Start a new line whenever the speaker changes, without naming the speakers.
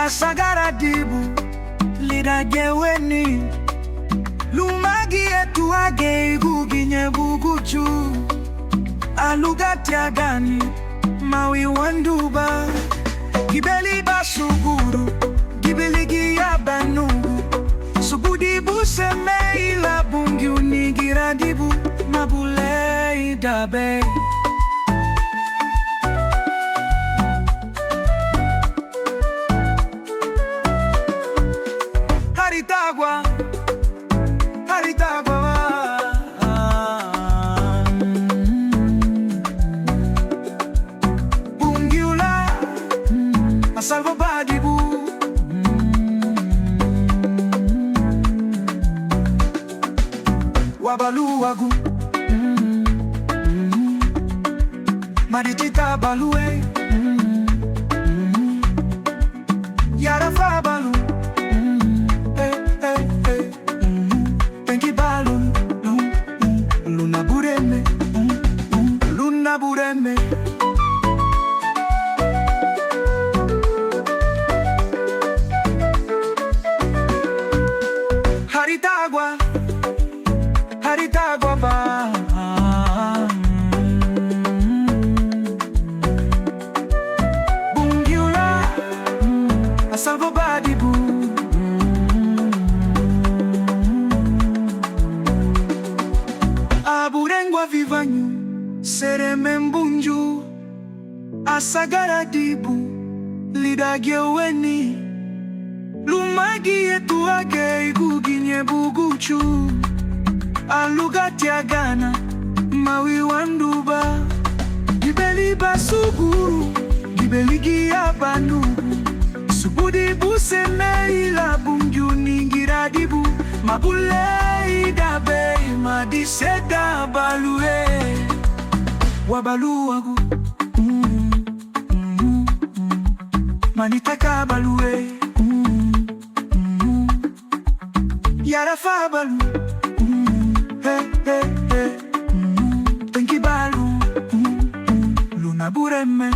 asagara dibu lidageweni lumagi etu age guginye buguchu alugati agani mawi wanduba gibeli basuguru gibeligi ya banugu subudi buseme ila bungi unigira dibu Mabuleidabei. Haritagwa, haritagwa, bungiula, asalvo badibu, wabaluagu, maritita balue, yarafa balu. Bureme haritagwa, haritagwa ba bungiula asalvo badibu aburengwa vivanyu sereme mbunju asagara dibu lidageweni lumagi etu age iguginye buguchu alugati agana mawi wanduba gibeli basuguru gibeligi ya banugu subudi buseme ila bungi unigira dibu Mabuleidabei madiseda balue wabaluagu maniteka balue yarafa balu penki balu luna bureme